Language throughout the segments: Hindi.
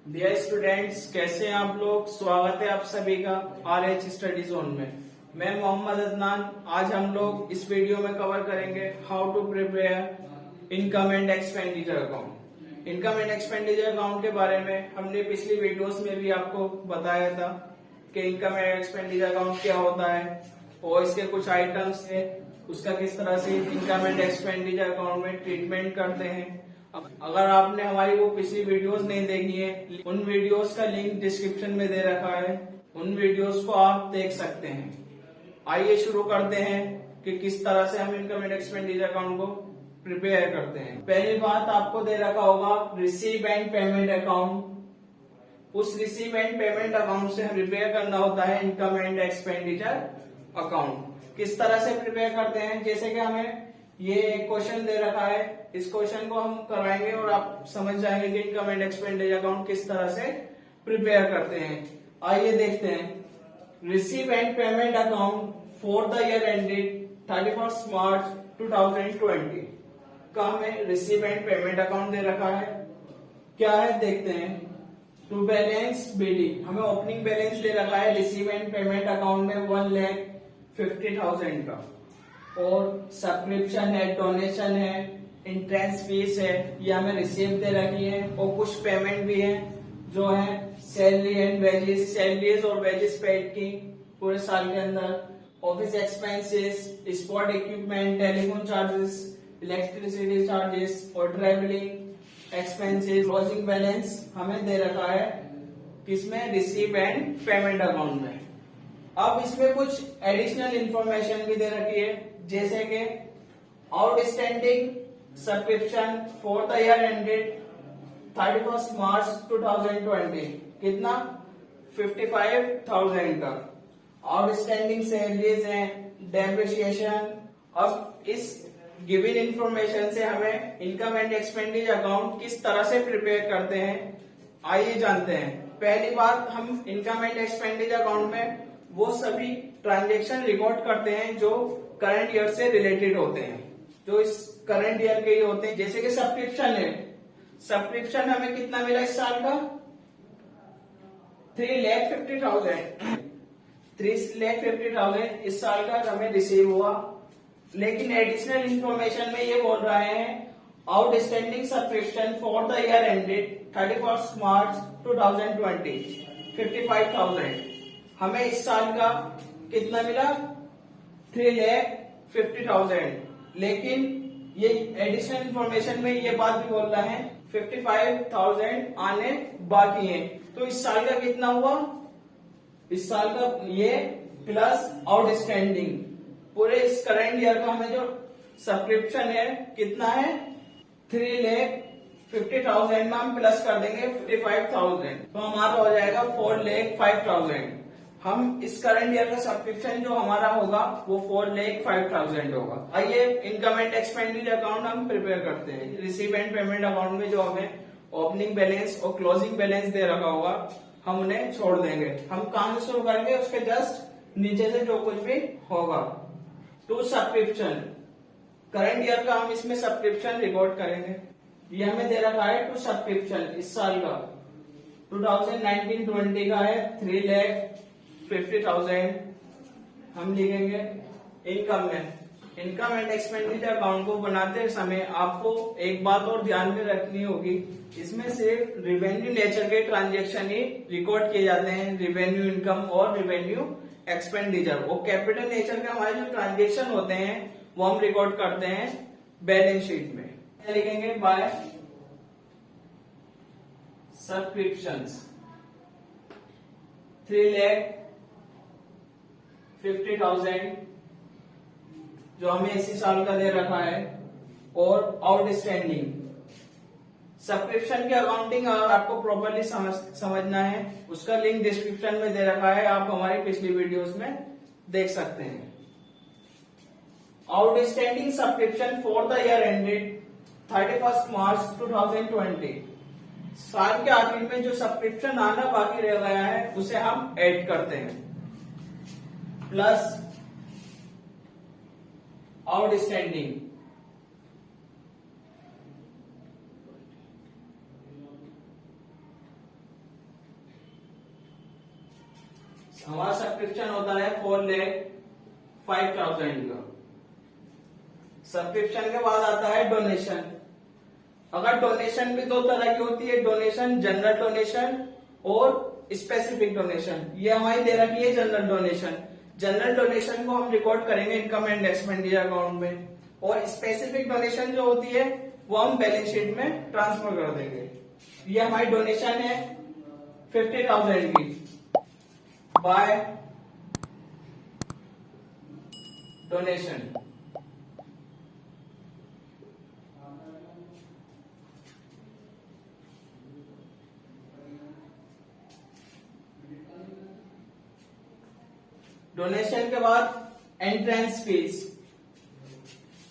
डियर स्टूडेंट्स, कैसे हैं आप लोग। स्वागत है आप सभी का RH स्टडी जोन में। मैं मोहम्मद अदनान। आज हम लोग इस वीडियो में कवर करेंगे how to prepare income and expenditure account. Income and expenditure account के बारे में हमने पिछली वीडियोस में भी आपको बताया था कि इनकम एंड एक्सपेंडिचर अकाउंट क्या होता है और इसके कुछ आइटम्स है, उसका किस तरह से इनकम एंड एक्सपेंडिचर अकाउंट में ट्रीटमेंट करते हैं। अगर आपने हमारी वो पिछली वीडियोस नहीं देखी है, उन वीडियोस का लिंक डिस्क्रिप्शन में दे रखा है, उन वीडियोस को आप देख सकते हैं। आइए शुरू करते हैं कि किस तरह से हम इनकम एंड एक्सपेंडिचर अकाउंट को प्रिपेयर करते हैं। पहली बात आपको दे रखा होगा रिसीव एंड पेमेंट अकाउंट। उस रिसीव एंड पेमेंट अकाउंट से प्रिपेयर करना होता है इनकम एंड एक्सपेंडिचर अकाउंट। किस तरह से प्रिपेयर करते हैं, जैसे कि हमें ये एक क्वेश्चन दे रखा है, इस क्वेश्चन को हम कराएंगे और आप समझ जाएंगे कि इनकम एंड एक्सपेंडिचर अकाउंट किस तरह से प्रिपेयर करते हैं। आइए देखते हैं। Receive and payment account for the year ended 31 मार्च 2020 का हमें रिसीव एंड पेमेंट अकाउंट दे रखा है। क्या है देखते हैं। टू बैलेंस बिलिंग, हमें ओपनिंग बैलेंस दे रखा है रिसीव एंड पेमेंट अकाउंट में 1,50,000 का, और सब्सक्रिप्शन है, डोनेशन है, इंट्रेंस फीस है, ये हमें रिसीव दे रखी है, और कुछ पेमेंट भी है जो है सैलरी एंड वेजेस, सैलरीज और वेजेस पेड की पूरे साल के अंदर, office expenses, sport equipment, telephone charges, electricity charges और ट्रेवलिंग एक्सपेंसेस। क्लोजिंग बैलेंस हमें दे रखा है किसमें, रिसीव एंड पेमेंट अकाउंट में। अब इसमें कुछ एडिशनल इंफॉर्मेशन भी दे रखी है, जैसे कि outstanding subscription for the year ended 31 मार्च 2020 कितना, 55,000 का। आउटस्टैंडिंग सैलरीज है, डेप्रिसिएशन। अब इस गिवन इंफॉर्मेशन से हमें इनकम एंड एक्सपेंडिचर अकाउंट किस तरह से प्रिपेयर करते हैं, आइए जानते हैं। पहली बात, हम इनकम एंड एक्सपेंडिचर अकाउंट में वो सभी ट्रांजेक्शन रिकॉर्ड करते हैं जो करंट ईयर से रिलेटेड होते हैं, जो इस करंट ईयर के ही होते हैं। जैसे कि सब्सक्रिप्शन है, सब्सक्रिप्शन हमें कितना मिला इस साल का, 3,50,000 3,50,000 इस साल का हमें रिसीव हुआ। लेकिन एडिशनल इंफॉर्मेशन में ये बोल रहे हैं outstanding subscription for the year ended 31 मार्च 2020 55,000 हमें इस साल का कितना मिला, 3,50,000। लेकिन ये एडिशनल इंफॉर्मेशन में ये बात भी बोल रहा है 55,000 आने बाकी है। तो इस साल का कितना हुआ, इस साल का ये प्लस आउटस्टैंडिंग, पूरे इस करंट ईयर का हमें जो सब्सक्रिप्शन है कितना है, 3,50,000 में हम प्लस कर देंगे 55,000, तो हमारा हो जाएगा 4,05,000। हम इस करंट ईयर का सब्सक्रिप्शन जो हमारा होगा वो 4,05,000 होगा। आइए इनकम एंड एक्सपेंडिचर अकाउंट हम प्रिपेयर करते हैं। रिसीव एंड पेमेंट अकाउंट में जो हमें ओपनिंग बैलेंस और क्लोजिंग बैलेंस दे रखा होगा, हम उन्हें छोड़ देंगे। हम कहां से शुरू करेंगे, उसके जस्ट नीचे से जो कुछ भी होगा। टू सब्सक्रिप्शन, करंट ईयर का हम इसमें सब्सक्रिप्शन रिकॉर्ड करेंगे। ये हमें दे रखा है टू सब्सक्रिप्शन इस साल का 2019-20 का है 3,50,000 हम लिखेंगे। इनकम में, इनकम एंड एक्सपेंडिचर अकाउंट को बनाते समय आपको एक बात और ध्यान में रखनी होगी, इसमें सिर्फ रिवेन्यू नेचर के ट्रांजेक्शन ही रिकॉर्ड किए जाते हैं, रिवेन्यू इनकम और रिवेन्यू एक्सपेंडिचर। वो कैपिटल नेचर के हमारे जो ट्रांजेक्शन होते हैं वो हम रिकॉर्ड करते हैं बैलेंस शीट में। लिखेंगे बाय सब्सक्रिप्शंस 3,50,000 जो हमें इसी साल का दे रखा है, और आउटस्टैंडिंग सब्सक्रिप्शन की अकाउंटिंग अगर आपको प्रॉपर्ली समझना है, उसका लिंक डिस्क्रिप्शन में दे रखा है, आप हमारी पिछली वीडियोस में देख सकते हैं। Outstanding subscription for the year ended 31 मार्च 2020 साल के आखिर में जो सब्सक्रिप्शन आना बाकी रह गया है उसे हम ऐड करते हैं, प्लस आउटस्टैंडिंग हमारा सब्सक्रिप्शन होता है 4,05,000 का। सब्सक्रिप्शन के बाद आता है डोनेशन। अगर डोनेशन भी दो तरह की होती है, डोनेशन जनरल डोनेशन और स्पेसिफिक डोनेशन। ये हमारी दे रखी है जनरल डोनेशन। जनरल डोनेशन को हम रिकॉर्ड करेंगे इनकम एंड एक्सपेंडिचर अकाउंट में, और स्पेसिफिक डोनेशन जो होती है वो हम बैलेंस शीट में ट्रांसफर कर देंगे। ये हमारी डोनेशन है 50,000 की बाय डोनेशन। डोनेशन के बाद एंट्रेंस फीस,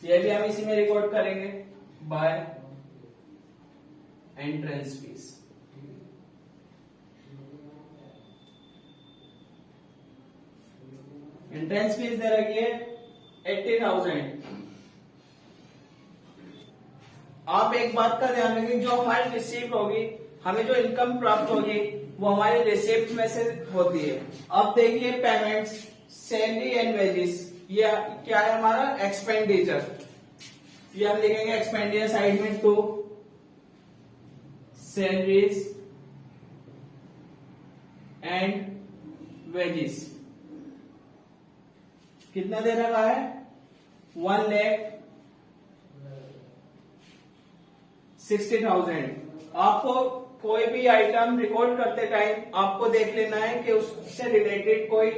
ये भी हम इसी में रिकॉर्ड करेंगे by entrance fees. Entrance fees दे रखी है 80,000। आप एक बात का ध्यान रखें, जो हमारी रिसीप्ट होगी, हमें जो इनकम प्राप्त होगी वो हमारी रिसिप्ट में से होती है। अब देखिए पेमेंट्स, सैलरी एंड वेजेस, ये क्या है हमारा एक्सपेंडिचर। ये हम लिखेंगे एक्सपेंडिचर साइड में, टू सैलरीज एंड वेजेस। कितना दे रखा है 1,60,000। आपको कोई भी आइटम रिकॉर्ड करते टाइम आपको देख लेना है कि उससे रिलेटेड कोई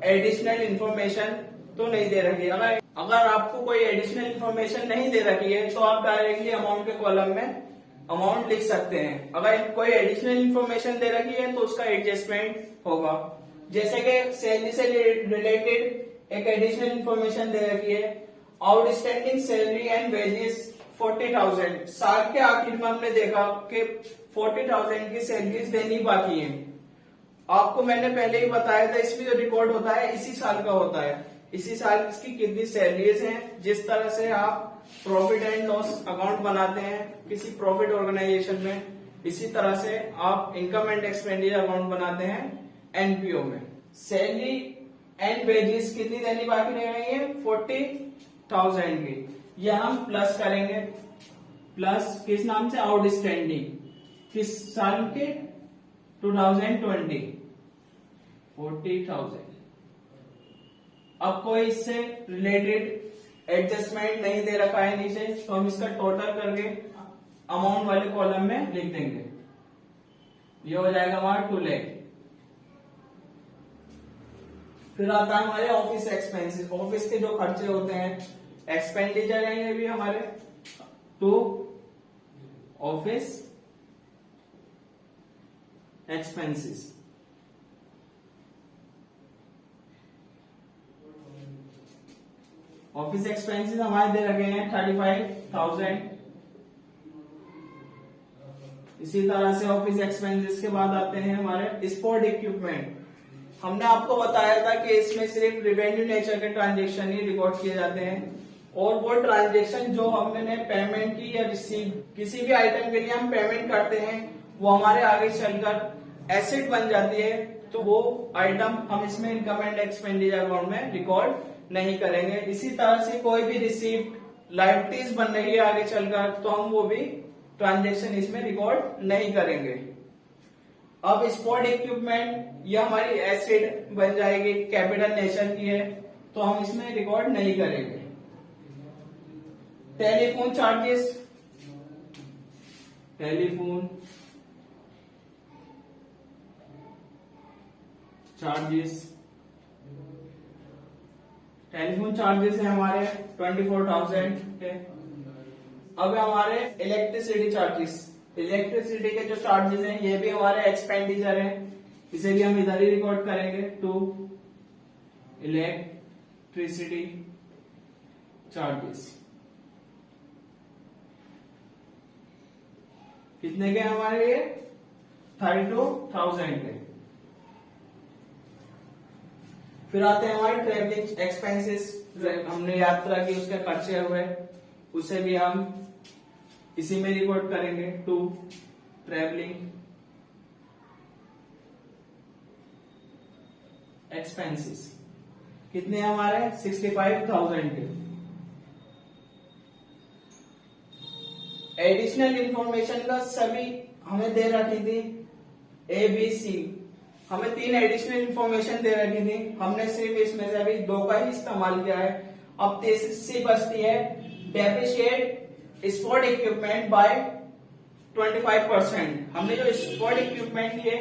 एडिशनल इंफॉर्मेशन तो नहीं दे रखी है। अगर आपको कोई एडिशनल इंफॉर्मेशन नहीं दे रखी है तो आप डायरेक्टली अमाउंट के कॉलम में अमाउंट लिख सकते हैं। अगर कोई एडिशनल इंफॉर्मेशन दे रखी है तो उसका एडजस्टमेंट होगा। जैसे कि सैलरी से रिलेटेड एक एडिशनल इंफॉर्मेशन दे रखी है, आउटस्टैंडिंग सैलरी एंड वेजेस 40,000। साल के आखिर में हमने देखा कि 40,000 की सैलरीज देनी बाकी है। आपको मैंने पहले ही बताया था, इसमें जो रिकॉर्ड होता है इसी साल का होता है, इसी साल की कितनी सैलरीज हैं। जिस तरह से आप प्रॉफिट एंड लॉस अकाउंट बनाते हैं किसी प्रॉफिट ऑर्गेनाइजेशन में, इसी तरह से आप इनकम एंड एक्सपेंडिचर अकाउंट बनाते हैं एनपीओ में। सैलरी एंड वेजेस कितनी देनी बाकी रह गई है 40,000 की। यह हम प्लस करेंगे, प्लस किस नाम से, आउटस्टैंडिंग, किस साल के 2020 40,000। अब कोई इससे रिलेटेड एडजस्टमेंट नहीं दे रखा है नीचे, तो हम इसका टोटल करके अमाउंट वाले कॉलम में लिख देंगे। ये हो जाएगा हमारा 2 लाख। फिर आता है हमारे ऑफिस एक्सपेंसेस। ऑफिस के जो खर्चे होते हैं एक्सपेंडिचर है ये भी हमारे, to office expenses. Office expenses हमारे दे रखे हैं 35,000। इसी तरह से ऑफिस एक्सपेंसेस के बाद आते हैं हमारे स्पोर्ट इक्विपमेंट। हमने आपको बताया था कि इसमें सिर्फ रिवेन्यू नेचर के ट्रांजेक्शन ही रिकॉर्ड किए जाते हैं, और वो ट्रांजेक्शन जो हमने पेमेंट की या रिसीव, किसी भी आइटम के लिए हम पेमेंट करते हैं, वो हमारे आगे चलकर एसेट बन जाती है, तो वो आइटम हम इसमें इनकम एंड एक्सपेंडिचर अकाउंट में रिकॉर्ड नहीं करेंगे। इसी तरह से कोई भी रिसीप्ट लायबिलिटीज बन रही है आगे चलकर, तो हम वो भी ट्रांजेक्शन इसमें रिकॉर्ड नहीं करेंगे। अब स्पोर्ट इक्विपमेंट ये हमारी एसेट बन जाएगी, कैपिटल नेचर की है, तो हम इसमें रिकॉर्ड नहीं करेंगे। Telephone charges, telephone charges, telephone charges है हमारे 24,000 के। अब हमारे इलेक्ट्रिसिटी चार्जेस, इलेक्ट्रिसिटी के जो चार्जेस हैं ये भी हमारे एक्सपेंडिचर हैं, इसे भी हम इधर ही रिकॉर्ड करेंगे, टू इलेक्ट्रिसिटी चार्जेस। कितने के हमारे ये 32,000 के। फिर आते हैं हमारे ट्रेवलिंग एक्सपेंसेस, हमने यात्रा की उसके खर्चे हुए, उसे भी हम इसी में रिकॉर्ड करेंगे, टू ट्रेवलिंग एक्सपेंसेस कितने हैं हमारे 65,000 के। एडिशनल इंफॉर्मेशन का सभी हमें दे रखी थी ए बी सी, हमें 3 एडिशनल इंफॉर्मेशन दे रखी थी, हमने सिर्फ इसमें से अभी 2 का ही इस्तेमाल किया है। अब तीसरी बचती है डेप्रिशिएट स्पोर्ट इक्विपमेंट बाय 25%। हमने जो स्पोर्ट इक्विपमेंट ये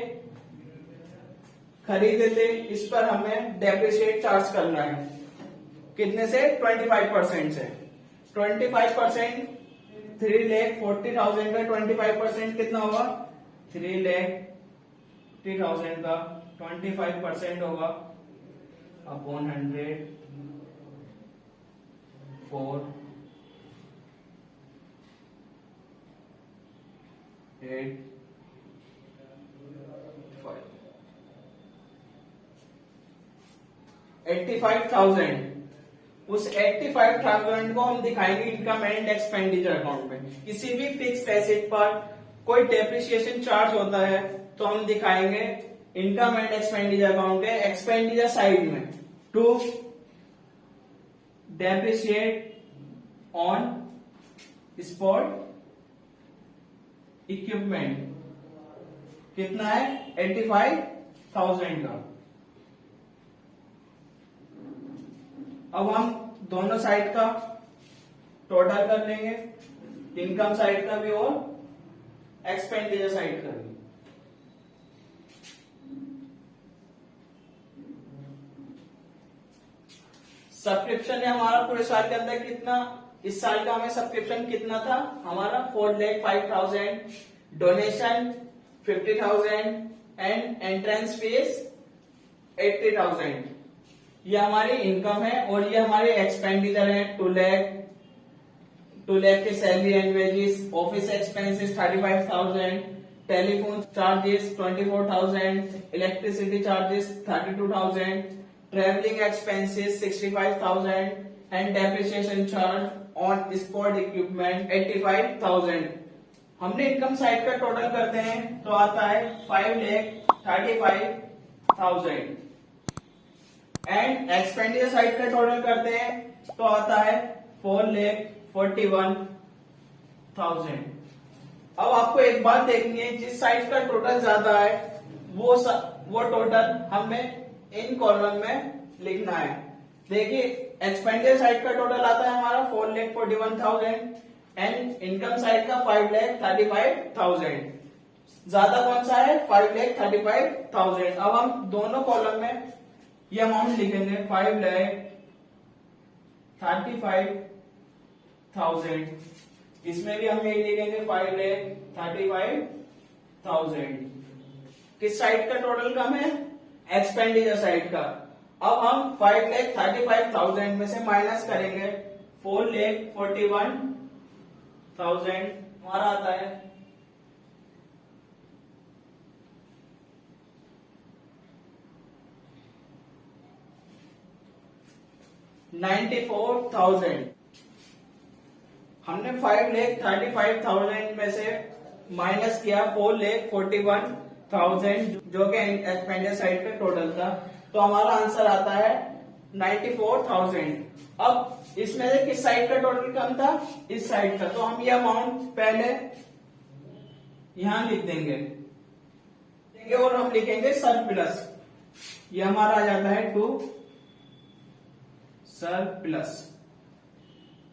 खरीदे थे इस पर हमें डेप्रिशिएट चार्ज करना है, कितने से 25% से। 25% 3,40,000 का 25% कितना होगा 3,40,000 का 25% होगा अपॉन 100 4 8 5 85,000। उस 85,000 को हम दिखाएंगे इनकम एंड एक्सपेंडिचर अकाउंट में। किसी भी फिक्स्ड एसेट पर कोई डेप्रिसिएशन चार्ज होता है तो हम दिखाएंगे इनकम एंड एक्सपेंडिचर अकाउंट के एक्सपेंडिचर साइड में। To depreciate on spot equipment कितना है 85,000 का। अब हम दोनों साइड का टोटल कर लेंगे, इनकम साइड का भी और एक्सपेंडिचर साइड का भी। सब्सक्रिप्शन है हमारा पूरे साल के अंदर कितना, इस साल का हमें सब्सक्रिप्शन कितना था हमारा 4,05,000, डोनेशन 50,000 एंड एंट्रेंस फीस 80,000। ये हमारी इनकम है और ये हमारे एक्सपेंडिचर है 2 लाख के salary and wages, office expenses 35,000, telephone charges 24,000, electricity charges 32,000, travelling expenses 65,000 and depreciation charge on sport equipment 85,000। हमने इनकम साइड का टोटल करते हैं तो आता है 5,35,000 एंड एक्सपेंडिचर साइड का टोटल करते हैं तो आता है 4,41,000। अब आपको एक बात देखनी है, जिस साइड का टोटल ज्यादा है वो टोटल हमें इन कॉलम में लिखना है। देखिए एक्सपेंडिचर साइड का टोटल आता है हमारा 4,41,000 एंड इनकम साइड का 5,35,000। ज्यादा कौन सा है 5,35,000। अब हम दोनों कॉलम में ये अमाउंट लिखेंगे 5,35,000, इसमें भी हम यही लिखेंगे 5,35,000। किस साइड का टोटल कम है एक्सपेंडिचर साइड का। अब हम 5,35,000 में से माइनस करेंगे 4,41,000 हमारा आता है 94,000। हमने 5,35,000 में से माइनस किया 4,41,000 जो कि एक्सपेंडिचर साइड पे टोटल था, तो हमारा आंसर आता है 94,000। अब इसमें से किस साइड का टोटल कम था इस साइड का, तो हम ये अमाउंट पहले यहां लिख देंगे और हम लिखेंगे सरप्लस। ये हमारा आ जाता है 2 सरप्लस।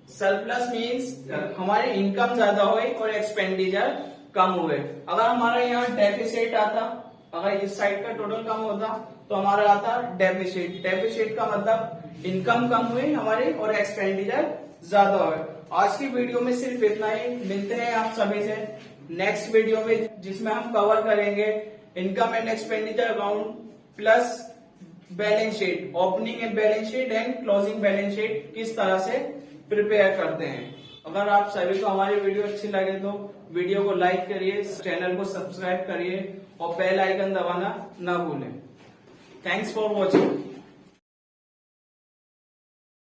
सरप्लस मीन्स हमारी इनकम ज्यादा हुई और एक्सपेंडिचर कम हुए। अगर हमारा यहाँ डेफिसिट आता, अगर इस साइड का टोटल कम होता तो हमारा आता डेफिसिट। डेफिसिट का मतलब इनकम कम हुई हमारी और एक्सपेंडिचर ज्यादा हुए। आज की वीडियो में सिर्फ इतना ही। मिलते हैं आप सभी से नेक्स्ट वीडियो में, जिसमें हम कवर करेंगे income and expenditure account plus balance sheet, opening balance sheet and closing balance sheet किस तरह से प्रिपेयर करते हैं। अगर आप सभी को हमारी वीडियो अच्छी लगे तो वीडियो को लाइक करिए, चैनल को सब्सक्राइब करिए और बेल आइकन दबाना ना भूलें। Thanks for watching.